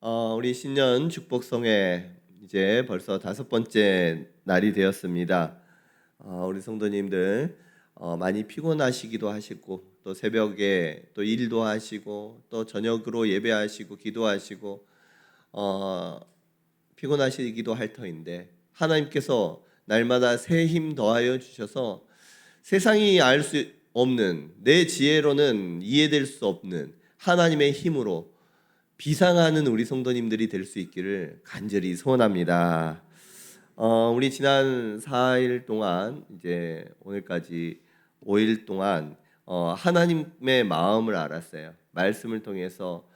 우리 신년 축복성회 이제 벌써 5번째 날이 되었습니다. 우리 성도님들 많이 피곤하시기도 하시고 또 새벽에 또 일도 하시고 또 저녁으로 예배하시고 기도하시고 피곤하시기도 할 터인데 하나님께서 날마다 새 힘 더하여 주셔서 세상이 알 수 없는 내 지혜로는 이해될 수 없는 하나님의 힘으로 비상하는 우리 성도님들이 될 수 있기를 간절히 소원합니다. 우리 지난 4일 동안 이제 오늘까지 5일 동안 하나님의 마음을 알았어요. 말씀을 통해서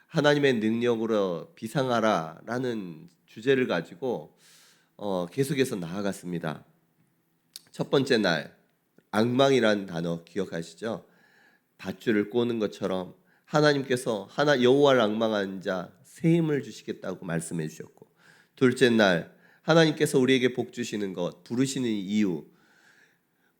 하나님의 능력으로 비상하라라는 주제를 가지고 계속해서 나아갔습니다. 첫 번째 날 앙망이라는 단어 기억하시죠? 밧줄을 꼬는 것처럼 하나님께서 여호와를 앙망한 자 새 힘을 주시겠다고 말씀해 주셨고, 둘째 날 하나님께서 우리에게 복 주시는 것, 부르시는 이유,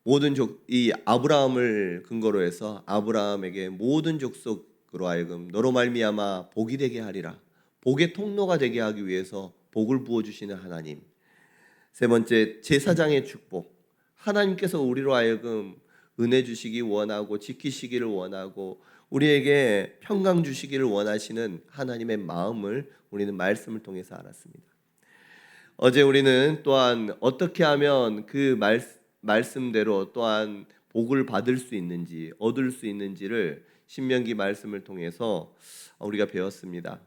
모든 이 아브라함을 근거로 해서 아브라함에게 모든 족속으로 하여금 너로 말미암아 복이 되게 하리라, 복의 통로가 되게 하기 위해서 복을 부어 주시는 하나님. 세 번째, 제사장의 축복. 하나님께서 우리로 하여금 은혜 주시기 원하고 지키시기를 원하고 우리에게 평강 주시기를 원하시는 하나님의 마음을 우리는 말씀을 통해서 알았습니다. 어제 우리는 또한 어떻게 하면 그 말씀대로 또한 복을 받을 수 있는지, 얻을 수 있는지를 신명기 말씀을 통해서 우리가 배웠습니다.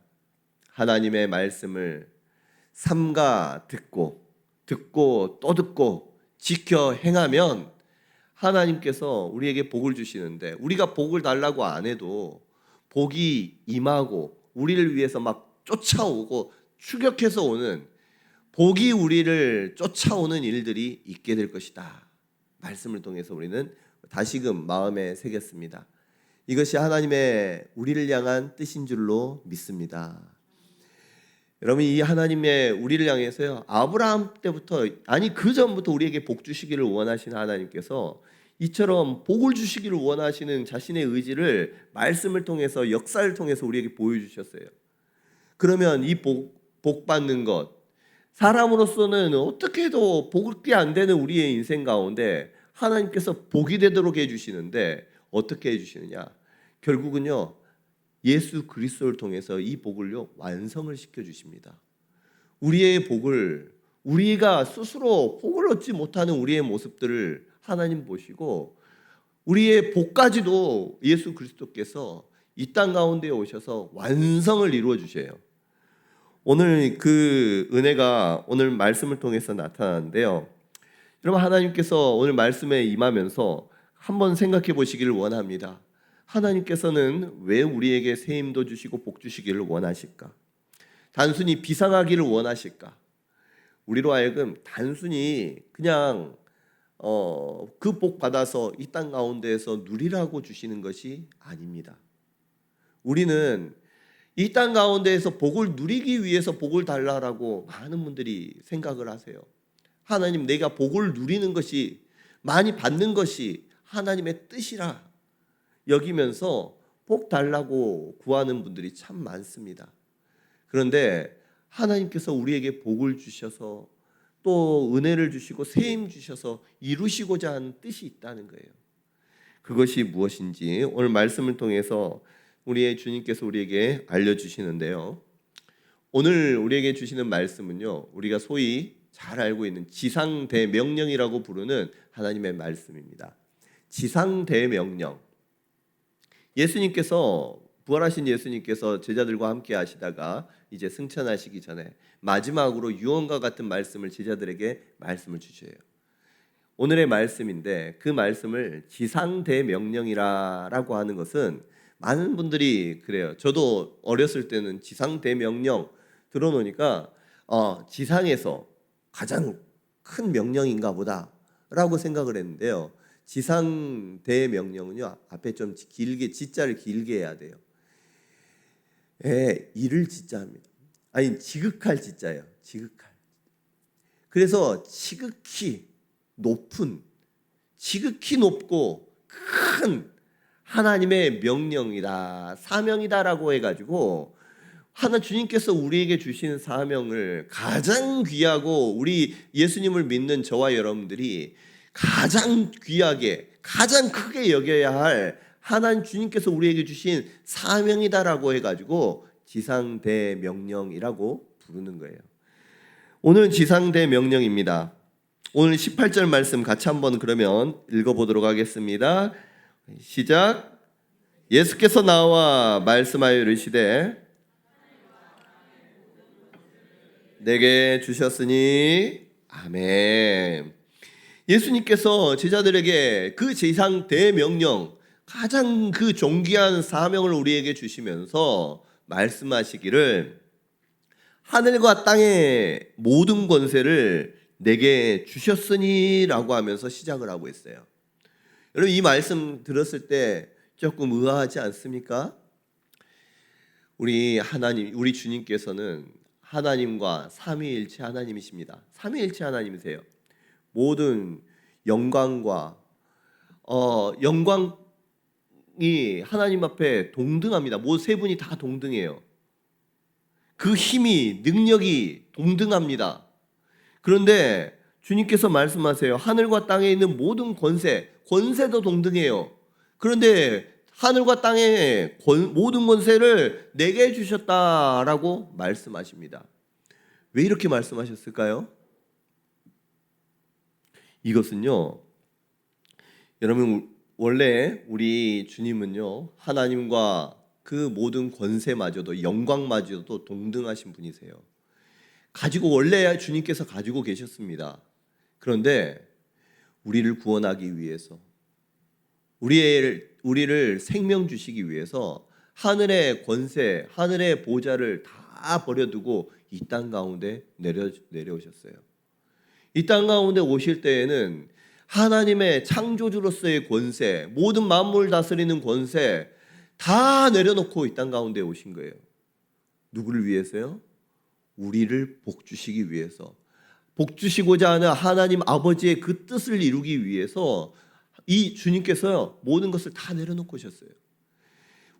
하나님의 말씀을 삼가 듣고 또 듣고 지켜 행하면 하나님께서 우리에게 복을 주시는데, 우리가 복을 달라고 안 해도 복이 임하고 우리를 위해서 막 쫓아오고 추격해서 오는, 복이 우리를 쫓아오는 일들이 있게 될 것이다. 말씀을 통해서 우리는 다시금 마음에 새겼습니다. 이것이 하나님의 우리를 향한 뜻인 줄로 믿습니다. 여러분, 이 하나님의 우리를 향해서요, 아브라함 때부터, 아니 그 전부터 우리에게 복 주시기를 원하시는 하나님께서 이처럼 복을 주시기를 원하시는 자신의 의지를 말씀을 통해서, 역사를 통해서 우리에게 보여주셨어요. 그러면 이 복 받는 것, 사람으로서는 어떻게 해도 복이 안 되는 우리의 인생 가운데 하나님께서 복이 되도록 해주시는데, 어떻게 해주시느냐? 결국은요, 예수 그리스도를 통해서 이 복을요 완성을 시켜주십니다. 우리의 복을, 우리가 스스로 복을 얻지 못하는 우리의 모습들을 하나님 보시고 우리의 복까지도 예수 그리스도께서 이 땅 가운데 오셔서 완성을 이루어 주셔요. 오늘 그 은혜가 오늘 말씀을 통해서 나타나는데요, 여러분, 하나님께서 오늘 말씀에 임하면서 한번 생각해 보시기를 원합니다. 하나님께서는 왜 우리에게 새 힘도 주시고 복 주시기를 원하실까? 단순히 비상하기를 원하실까? 우리로 하여금 단순히 그냥 그 복 받아서 이 땅 가운데에서 누리라고 주시는 것이 아닙니다. 우리는 이 땅 가운데에서 복을 누리기 위해서 복을 달라라고 많은 분들이 생각을 하세요. 하나님, 내가 복을 누리는 것이, 많이 받는 것이 하나님의 뜻이라 여기면서 복 달라고 구하는 분들이 참 많습니다. 그런데 하나님께서 우리에게 복을 주셔서 또 은혜를 주시고 새 힘 주셔서 이루시고자 하는 뜻이 있다는 거예요. 그것이 무엇인지 오늘 말씀을 통해서 우리의 주님께서 우리에게 알려주시는데요, 오늘 우리에게 주시는 말씀은요, 우리가 소위 잘 알고 있는 지상대명령이라고 부르는 하나님의 말씀입니다. 지상대명령. 예수님께서, 부활하신 예수님께서 제자들과 함께 하시다가 이제 승천하시기 전에 마지막으로 유언과 같은 말씀을 제자들에게 말씀을 주셔요. 오늘의 말씀인데 그 말씀을 지상대명령이라고 하는 것은 많은 분들이 그래요. 저도 어렸을 때는 지상대명령 들어놓으니까 지상에서 가장 큰 명령인가 보다라고 생각을 했는데요, 지상대명령은요, 앞에 좀 길게, 지자를 길게 해야 돼요. 이를 지자합니다. 아니, 지극할 지자예요. 지극할. 그래서 지극히 높고 큰 하나님의 명령이다, 사명이다라고 해가지고 주님께서 우리에게 주시는 사명을 가장 귀하고 우리 예수님을 믿는 저와 여러분들이 가장 귀하게 가장 크게 여겨야 할 하나님 주님께서 우리에게 주신 사명이다라고 해가지고 지상대명령이라고 부르는 거예요. 오늘 지상대명령입니다. 오늘 18절 말씀 같이 한번 그러면 읽어보도록 하겠습니다. 시작. 예수께서 나와 말씀하여 이르시되 내게 주셨으니 아멘. 예수님께서 제자들에게 그 지상 대명령 가장 그 존귀한 사명을 우리에게 주시면서 말씀하시기를 하늘과 땅의 모든 권세를 내게 주셨으니라고 하면서 시작을 하고 있어요. 여러분 이 말씀 들었을 때 조금 의아하지 않습니까? 우리 주님께서는 하나님과 삼위일체 하나님이십니다. 삼위일체 하나님이세요. 모든 영광과 영광이 하나님 앞에 동등합니다. 모두 세 분이 다 동등해요. 그 힘이 능력이 동등합니다. 그런데 주님께서 말씀하세요. 하늘과 땅에 있는 모든 권세도 동등해요. 그런데 하늘과 땅의 모든 권세를 내게 주셨다라고 말씀하십니다. 왜 이렇게 말씀하셨을까요? 이것은요, 여러분 원래 우리 주님은요 하나님과 그 모든 권세마저도 영광마저도 동등하신 분이세요. 원래 주님께서 가지고 계셨습니다. 그런데 우리를 구원하기 위해서 우리를 생명 주시기 위해서 하늘의 권세, 하늘의 보좌를 다 버려두고 이 땅 가운데 내려오셨어요. 이 땅 가운데 오실 때에는 하나님의 창조주로서의 권세, 모든 만물을 다스리는 권세 다 내려놓고 이 땅 가운데 오신 거예요. 누구를 위해서요? 우리를 복주시기 위해서, 복주시고자 하는 하나님 아버지의 그 뜻을 이루기 위해서 이 주님께서 모든 것을 다 내려놓고 오셨어요.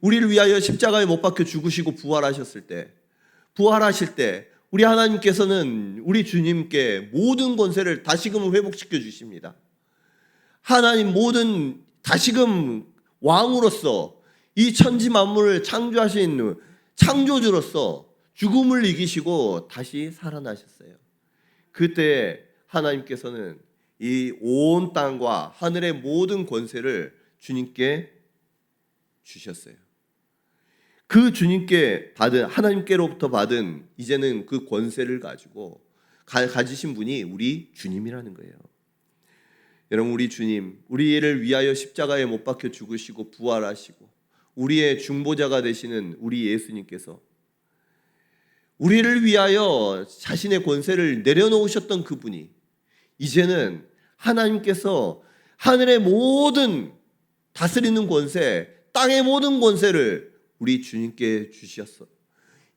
우리를 위하여 십자가에 못 박혀 죽으시고 부활하실 때 우리 하나님께서는 우리 주님께 모든 권세를 다시금 회복시켜 주십니다. 하나님 다시금 왕으로서 이 천지 만물을 창조하신 창조주로서 죽음을 이기시고 다시 살아나셨어요. 그때 하나님께서는 이 온 땅과 하늘의 모든 권세를 주님께 주셨어요. 그 하나님께로부터 받은 이제는 그 권세를 가지신 분이 우리 주님이라는 거예요. 여러분 우리 주님, 우리를 위하여 십자가에 못 박혀 죽으시고 부활하시고 우리의 중보자가 되시는 우리 예수님께서 우리를 위하여 자신의 권세를 내려놓으셨던 그분이 이제는 하나님께서 하늘의 모든 다스리는 권세, 땅의 모든 권세를 우리 주님께 주셨어.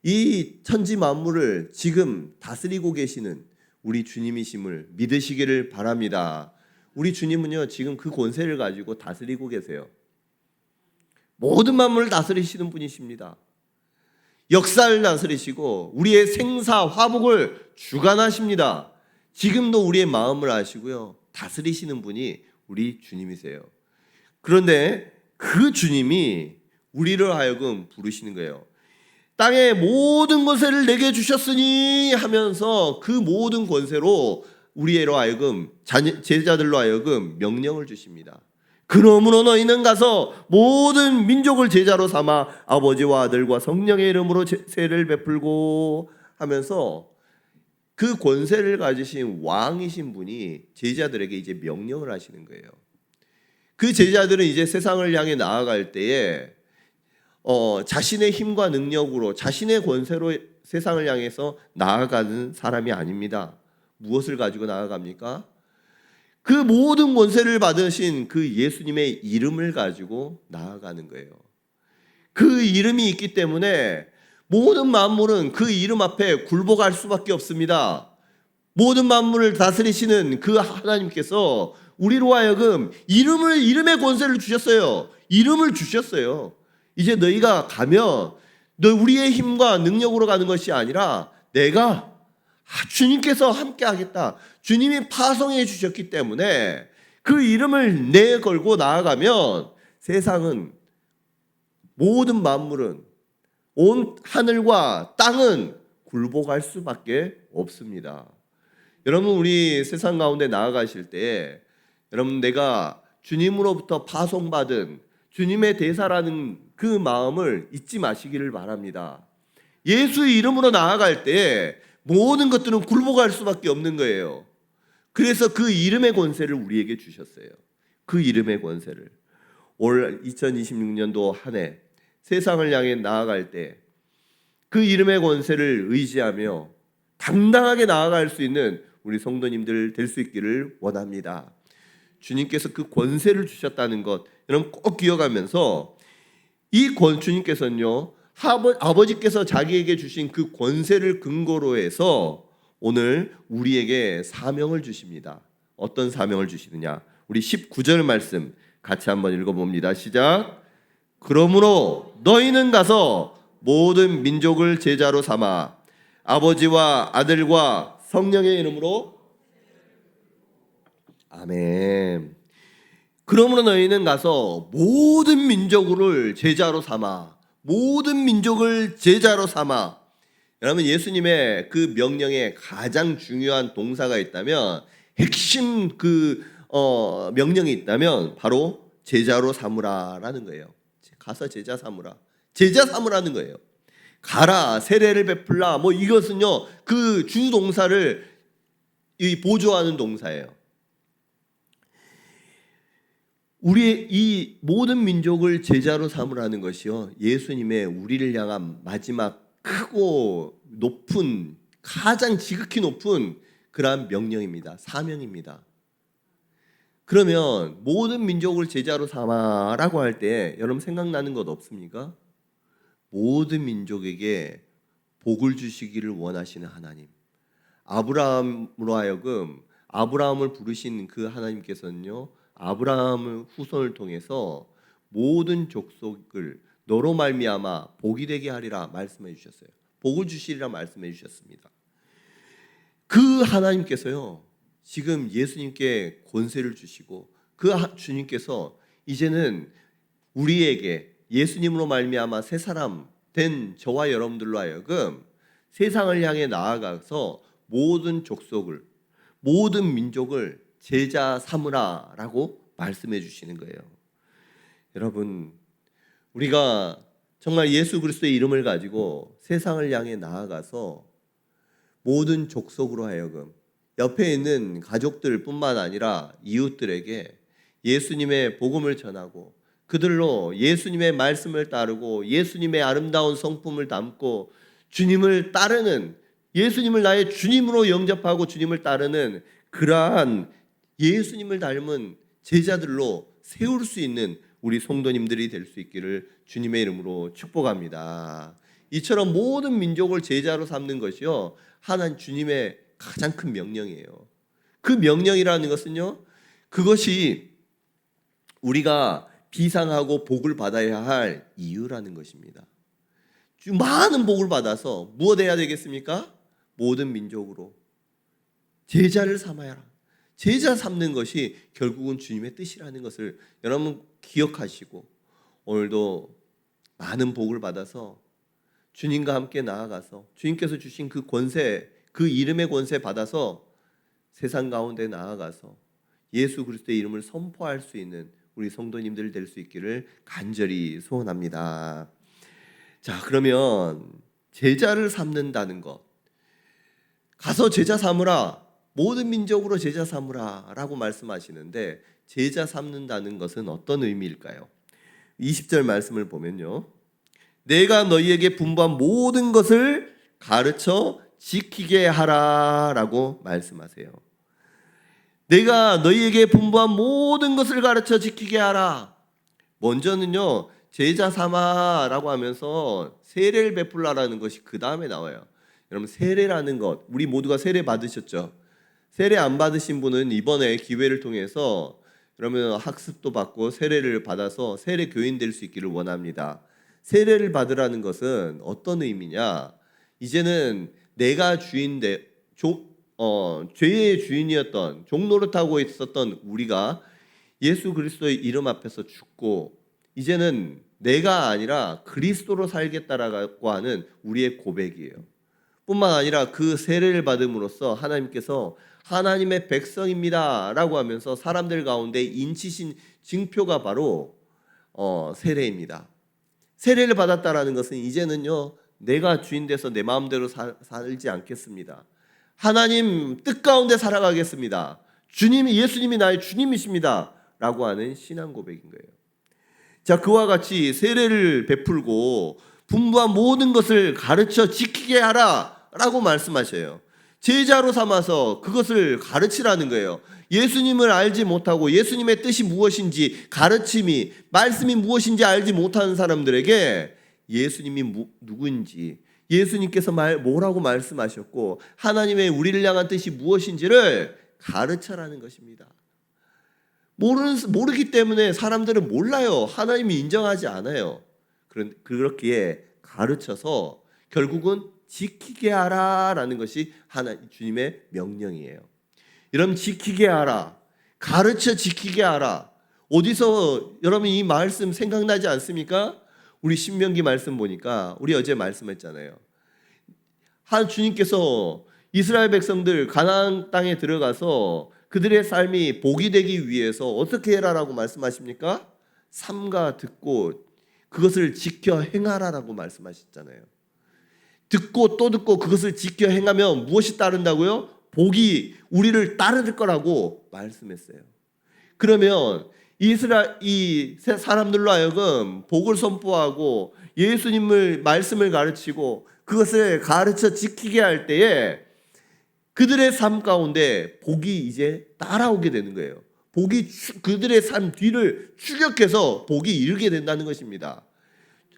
이 천지 만물을 지금 다스리고 계시는 우리 주님이심을 믿으시기를 바랍니다. 우리 주님은요 지금 그 권세를 가지고 다스리고 계세요. 모든 만물을 다스리시는 분이십니다. 역사를 다스리시고 우리의 생사 화복을 주관하십니다. 지금도 우리의 마음을 아시고요 다스리시는 분이 우리 주님이세요. 그런데 그 주님이 우리를 하여금 부르시는 거예요. 땅의 모든 권세를 내게 주셨으니 하면서 그 모든 권세로 우리로 하여금 제자들로 하여금 명령을 주십니다. 그러므로 너희는 가서 모든 민족을 제자로 삼아 아버지와 아들과 성령의 이름으로 세를 베풀고 하면서 그 권세를 가지신 왕이신 분이 제자들에게 이제 명령을 하시는 거예요. 그 제자들은 이제 세상을 향해 나아갈 때에 자신의 힘과 능력으로 자신의 권세로 세상을 향해서 나아가는 사람이 아닙니다. 무엇을 가지고 나아갑니까? 그 모든 권세를 받으신 그 예수님의 이름을 가지고 나아가는 거예요. 그 이름이 있기 때문에 모든 만물은 그 이름 앞에 굴복할 수밖에 없습니다. 모든 만물을 다스리시는 그 하나님께서 우리로 하여금 이름의 권세를 주셨어요. 이름을 주셨어요. 이제 너희가 가면 우리의 힘과 능력으로 가는 것이 아니라 내가 주님께서 함께 하겠다. 주님이 파송해 주셨기 때문에 그 이름을 내걸고 나아가면 세상은, 모든 만물은, 온 하늘과 땅은 굴복할 수밖에 없습니다. 여러분, 우리 세상 가운데 나아가실 때 여러분, 내가 주님으로부터 파송받은 주님의 대사라는 그 마음을 잊지 마시기를 바랍니다. 예수의 이름으로 나아갈 때 모든 것들은 굴복할 수밖에 없는 거예요. 그래서 그 이름의 권세를 우리에게 주셨어요. 그 이름의 권세를. 올 2026년도 한 해 세상을 향해 나아갈 때 그 이름의 권세를 의지하며 당당하게 나아갈 수 있는 우리 성도님들 될 수 있기를 원합니다. 주님께서 그 권세를 주셨다는 것 여러분 꼭 기억하면서, 주님께서는요, 아버지께서 자기에게 주신 그 권세를 근거로 해서 오늘 우리에게 사명을 주십니다. 어떤 사명을 주시느냐? 우리 19절 말씀 같이 한번 읽어봅니다. 시작. 그러므로 너희는 가서 모든 민족을 제자로 삼아 아버지와 아들과 성령의 이름으로. 아멘. 그러므로 너희는 가서 모든 민족을 제자로 삼아, 모든 민족을 제자로 삼아. 여러분, 예수님의 그 명령에 가장 중요한 동사가 있다면, 핵심 명령이 있다면 바로 제자로 삼으라라는 거예요. 가서 제자 삼으라. 제자 삼으라는 거예요. 가라, 세례를 베풀라, 이것은요, 그 주동사를 보조하는 동사예요. 우리의 이 모든 민족을 제자로 삼으라는 것이요, 예수님의 우리를 향한 마지막 크고 높은, 가장 지극히 높은 그러한 명령입니다. 사명입니다. 그러면 모든 민족을 제자로 삼아라고 할 때 여러분 생각나는 것 없습니까? 모든 민족에게 복을 주시기를 원하시는 하나님, 아브라함으로 하여금 아브라함을 부르신 그 하나님께서는요, 아브라함의 후손을 통해서 모든 족속을 너로 말미암아 복이 되게 하리라 말씀해 주셨어요. 복을 주시리라 말씀해 주셨습니다. 그 하나님께서요, 지금 예수님께 권세를 주시고 그 주님께서 이제는 우리에게 예수님으로 말미암아 새 사람 된 저와 여러분들로 하여금 세상을 향해 나아가서 모든 족속을, 모든 민족을 제자 삼으라라고 말씀해 주시는 거예요. 여러분, 우리가 정말 예수 그리스도의 이름을 가지고 세상을 향해 나아가서 모든 족속으로 하여금 옆에 있는 가족들뿐만 아니라 이웃들에게 예수님의 복음을 전하고 그들로 예수님의 말씀을 따르고 예수님의 아름다운 성품을 담고 주님을 따르는, 예수님을 나의 주님으로 영접하고 주님을 따르는 그러한 예수님을 닮은 제자들로 세울 수 있는 우리 성도님들이 될 수 있기를 주님의 이름으로 축복합니다. 이처럼 모든 민족을 제자로 삼는 것이요, 하나님 주님의 가장 큰 명령이에요. 그 명령이라는 것은요, 그것이 우리가 비상하고 복을 받아야 할 이유라는 것입니다. 많은 복을 받아서 무엇 해야 되겠습니까? 모든 민족으로 제자를 삼아야 하라. 제자 삼는 것이 결국은 주님의 뜻이라는 것을 여러분 기억하시고, 오늘도 많은 복을 받아서 주님과 함께 나아가서 주님께서 주신 그 권세, 그 이름의 권세 받아서 세상 가운데 나아가서 예수 그리스도의 이름을 선포할 수 있는 우리 성도님들 될 수 있기를 간절히 소원합니다. 자, 그러면 제자를 삼는다는 것, 가서 제자 삼으라, 모든 민족으로 제자 삼으라 라고 말씀하시는데, 제자 삼는다는 것은 어떤 의미일까요? 20절 말씀을 보면요, 내가 너희에게 분부한 모든 것을 가르쳐 지키게 하라 라고 말씀하세요. 내가 너희에게 분부한 모든 것을 가르쳐 지키게 하라. 먼저는요, 제자 삼아 라고 하면서 세례를 베풀라라는 것이 그 다음에 나와요. 여러분, 세례라는 것, 우리 모두가 세례 받으셨죠? 세례 안 받으신 분은 이번에 기회를 통해서 그러면 학습도 받고 세례를 받아서 세례 교인 될 수 있기를 원합니다. 세례를 받으라는 것은 어떤 의미냐? 이제는 내가 죄의 주인이었던 종노릇하고 있었던 우리가 예수 그리스도의 이름 앞에서 죽고 이제는 내가 아니라 그리스도로 살겠다라고 하는 우리의 고백이에요. 뿐만 아니라 그 세례를 받음으로써 하나님께서 하나님의 백성입니다라고 하면서 사람들 가운데 인치신 징표가 바로 세례입니다. 세례를 받았다라는 것은 이제는요 내가 주인 돼서 내 마음대로 살지 않겠습니다. 하나님 뜻 가운데 살아가겠습니다. 예수님이 나의 주님이십니다. 라고 하는 신앙 고백인 거예요. 자, 그와 같이 세례를 베풀고 분부한 모든 것을 가르쳐 지키게 하라 라고 말씀하셔요. 제자로 삼아서 그것을 가르치라는 거예요. 예수님을 알지 못하고 예수님의 뜻이 무엇인지 가르침이 말씀이 무엇인지 알지 못하는 사람들에게 예수님이 누구인지 예수님께서 뭐라고 말씀하셨고 하나님의 우리를 향한 뜻이 무엇인지를 가르쳐라는 것입니다. 모르기 때문에 사람들은 몰라요. 하나님이 인정하지 않아요. 그렇기에 가르쳐서 결국은 지키게 하라라는 것이 주님의 명령이에요. 여러분 지키게 하라. 가르쳐 지키게 하라. 어디서 여러분 이 말씀 생각나지 않습니까? 우리 신명기 말씀 보니까 우리 어제 말씀했잖아요. 주님께서 이스라엘 백성들 가나안 땅에 들어가서 그들의 삶이 복이 되기 위해서 어떻게 해라라고 말씀하십니까? 삼가 듣고 그것을 지켜 행하라라고 말씀하셨잖아요. 듣고 또 듣고 그것을 지켜 행하면 무엇이 따른다고요? 복이 우리를 따를 거라고 말씀했어요. 그러면 이 사람들로 하여금 복을 선포하고 예수님을 말씀을 가르치고 그것을 가르쳐 지키게 할 때에 그들의 삶 가운데 복이 이제 따라오게 되는 거예요. 복이 그들의 삶 뒤를 추격해서 복이 이르게 된다는 것입니다.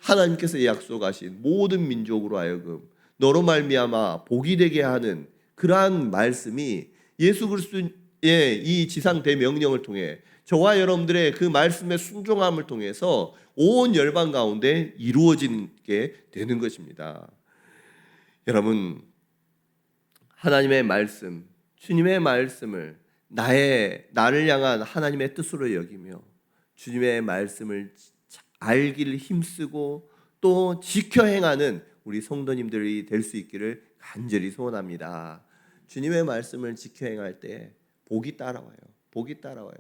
하나님께서 약속하신 모든 민족으로 하여금 너로 말미암아 복이 되게 하는 그러한 말씀이 예수 그리스도의 이 지상 대명령을 통해 저와 여러분들의 그 말씀의 순종함을 통해서 온 열방 가운데 이루어지게 되는 것입니다. 여러분 하나님의 말씀, 주님의 말씀을 나를 향한 하나님의 뜻으로 여기며 주님의 말씀을 알기를 힘쓰고 또 지켜 행하는 우리 성도님들이 될 수 있기를 간절히 소원합니다. 주님의 말씀을 지켜 행할 때 복이 따라와요. 복이 따라와요.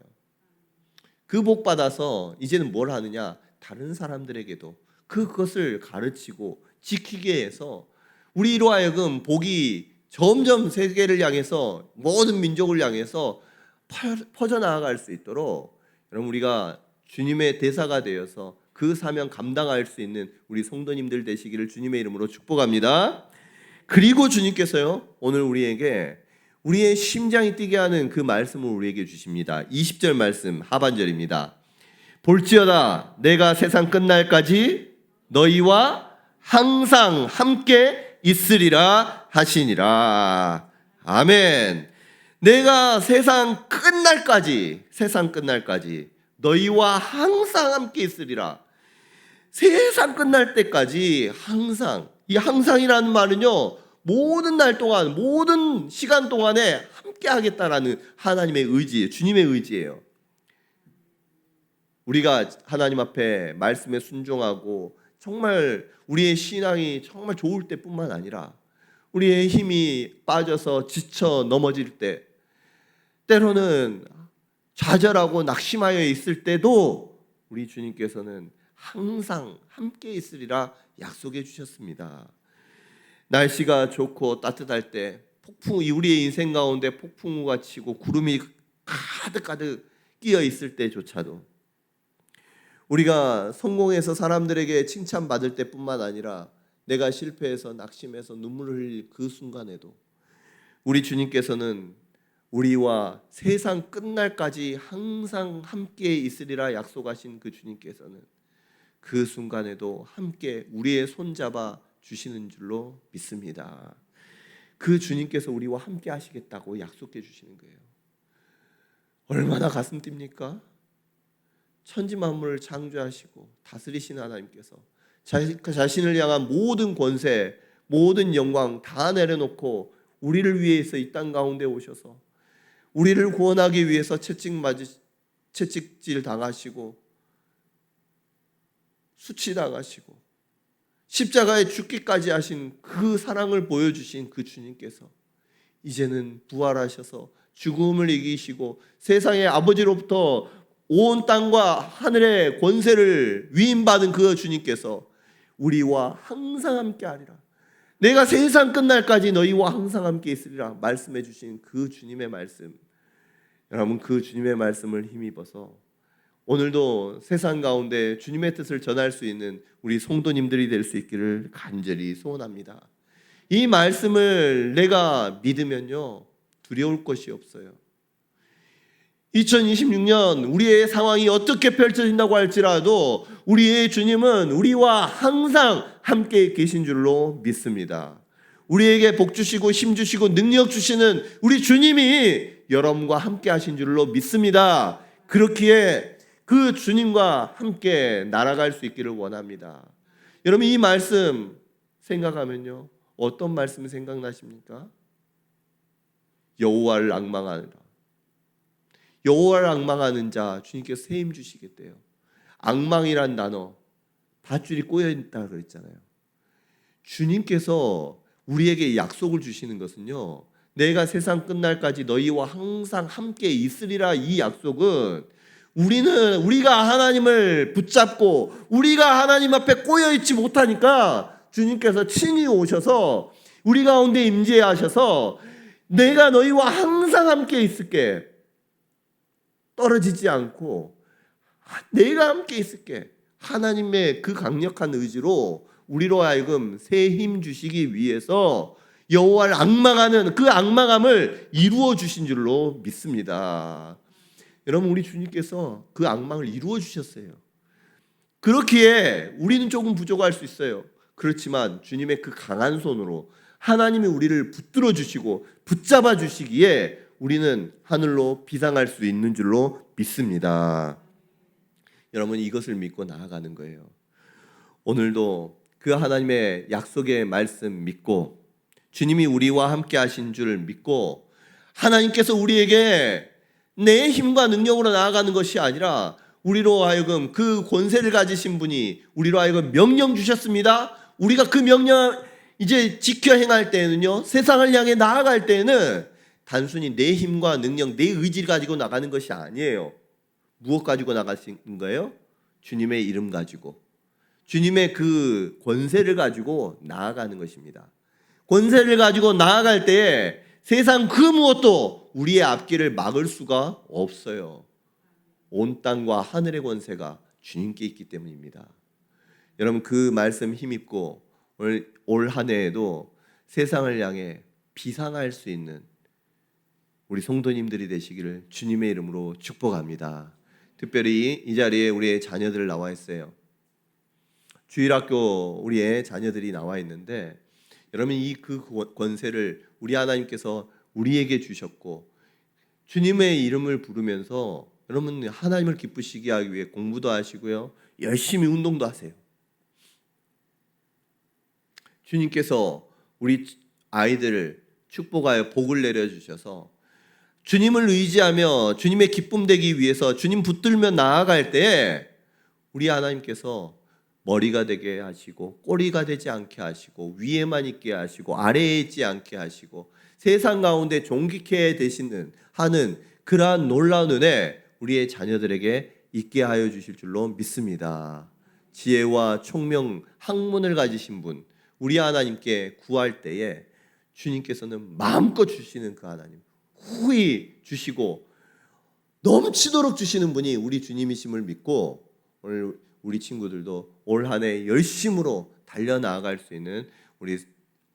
그 복 받아서 이제는 뭘 하느냐? 다른 사람들에게도 그것을 가르치고 지키게 해서 우리로 하여금 복이 점점 세계를 향해서 모든 민족을 향해서 퍼져나갈 수 있도록 여러분 우리가 주님의 대사가 되어서 그 사명 감당할 수 있는 우리 성도님들 되시기를 주님의 이름으로 축복합니다. 그리고 주님께서요 오늘 우리에게 우리의 심장이 뛰게 하는 그 말씀을 우리에게 주십니다. 20절 말씀 하반절입니다. 볼지어다 내가 세상 끝날까지 너희와 항상 함께 있으리라 하시니라. 아멘. 내가 세상 끝날까지 너희와 항상 함께 있으리라. 세상 끝날 때까지 항상, 이 항상이라는 말은요 모든 날 동안 모든 시간 동안에 함께 하겠다라는 하나님의 의지예요. 주님의 의지예요. 우리가 하나님 앞에 말씀에 순종하고 정말 우리의 신앙이 정말 좋을 때뿐만 아니라 우리의 힘이 빠져서 지쳐 넘어질 때 때로는 좌절하고 낙심하여 있을 때도 우리 주님께서는 항상 함께 있으리라 약속해 주셨습니다. 날씨가 좋고 따뜻할 때 우리의 인생 가운데 폭풍우가 치고 구름이 가득가득 끼어 있을 때조차도 우리가 성공해서 사람들에게 칭찬받을 때뿐만 아니라 내가 실패해서 낙심해서 눈물을 흘릴 그 순간에도 우리 주님께서는 우리와 세상 끝날까지 항상 함께 있으리라 약속하신 그 주님께서는 그 순간에도 함께 우리의 손잡아 주시는 줄로 믿습니다. 그 주님께서 우리와 함께 하시겠다고 약속해 주시는 거예요. 얼마나 가슴 뜁니까? 천지 만물을 창조하시고 다스리신 하나님께서 자신을 향한 모든 권세, 모든 영광 다 내려놓고 우리를 위해서 이 땅 가운데 오셔서 우리를 구원하기 위해서 채찍질 당하시고 수치당하시고 십자가에 죽기까지 하신 그 사랑을 보여주신 그 주님께서 이제는 부활하셔서 죽음을 이기시고 세상의 아버지로부터 온 땅과 하늘의 권세를 위임받은 그 주님께서 우리와 항상 함께 하리라. 내가 세상 끝날까지 너희와 항상 함께 있으리라 말씀해 주신 그 주님의 말씀, 여러분 그 주님의 말씀을 힘입어서 오늘도 세상 가운데 주님의 뜻을 전할 수 있는 우리 성도님들이 될 수 있기를 간절히 소원합니다. 이 말씀을 내가 믿으면요 두려울 것이 없어요. 2026년 우리의 상황이 어떻게 펼쳐진다고 할지라도 우리의 주님은 우리와 항상 함께 계신 줄로 믿습니다. 우리에게 복 주시고 힘 주시고 능력 주시는 우리 주님이 여러분과 함께 하신 줄로 믿습니다. 그렇기에 그 주님과 함께 날아갈 수 있기를 원합니다. 여러분 이 말씀 생각하면요 어떤 말씀 생각나십니까? 여호와를 앙망하느라. 여호와를 앙망하는 자 주님께서 새 힘 주시겠대요. 앙망이란 단어 밧줄이 꼬여있다 그랬잖아요. 주님께서 우리에게 약속을 주시는 것은요 내가 세상 끝날까지 너희와 항상 함께 있으리라. 이 약속은 우리가 하나님을 붙잡고 우리가 하나님 앞에 꼬여있지 못하니까 주님께서 친히 오셔서 우리 가운데 임재하셔서 내가 너희와 항상 함께 있을게, 떨어지지 않고 내가 함께 있을게, 하나님의 그 강력한 의지로 우리로 하여금 새 힘 주시기 위해서 여호와를 앙망하는 그 앙망함을 이루어 주신 줄로 믿습니다. 여러분 우리 주님께서 그 앙망을 이루어 주셨어요. 그렇기에 우리는 조금 부족할 수 있어요. 그렇지만 주님의 그 강한 손으로 하나님이 우리를 붙들어 주시고 붙잡아 주시기에 우리는 하늘로 비상할 수 있는 줄로 믿습니다. 여러분 이것을 믿고 나아가는 거예요. 오늘도 그 하나님의 약속의 말씀 믿고 주님이 우리와 함께 하신 줄 믿고 하나님께서 우리에게 내 힘과 능력으로 나아가는 것이 아니라 우리로 하여금 그 권세를 가지신 분이 우리로 하여금 명령 주셨습니다. 우리가 그 명령 이제 지켜 행할 때에는요 세상을 향해 나아갈 때에는 단순히 내 힘과 능력, 내 의지를 가지고 나가는 것이 아니에요. 무엇 가지고 나가신 거예요? 주님의 이름 가지고 주님의 그 권세를 가지고 나아가는 것입니다. 권세를 가지고 나아갈 때에 세상 그 무엇도 우리의 앞길을 막을 수가 없어요. 온 땅과 하늘의 권세가 주님께 있기 때문입니다. 여러분 그 말씀 힘입고 올 한 해에도 세상을 향해 비상할 수 있는 우리 성도님들이 되시기를 주님의 이름으로 축복합니다. 특별히 이 자리에 우리의 자녀들 나와 있어요. 주일학교 우리의 자녀들이 나와 있는데 여러분 이 그 권세를 우리 하나님께서 우리에게 주셨고 주님의 이름을 부르면서 여러분 하나님을 기쁘시게 하기 위해 공부도 하시고요 열심히 운동도 하세요. 주님께서 우리 아이들을 축복하여 복을 내려주셔서 주님을 의지하며 주님의 기쁨 되기 위해서 주님 붙들며 나아갈 때 우리 하나님께서 머리가 되게 하시고 꼬리가 되지 않게 하시고 위에만 있게 하시고 아래에 있지 않게 하시고 세상 가운데 존귀케 되시는 하는 그러한 놀라운 은혜 우리의 자녀들에게 있게 하여 주실 줄로 믿습니다. 지혜와 총명 학문을 가지신 분 우리 하나님께 구할 때에 주님께서는 마음껏 주시는 그 하나님 후히 주시고 넘치도록 주시는 분이 우리 주님이심을 믿고 오늘 우리 친구들도 올 한 해 열심으로 달려나갈 수 있는 우리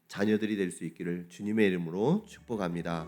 자녀들이 될 수 있기를 주님의 이름으로 축복합니다.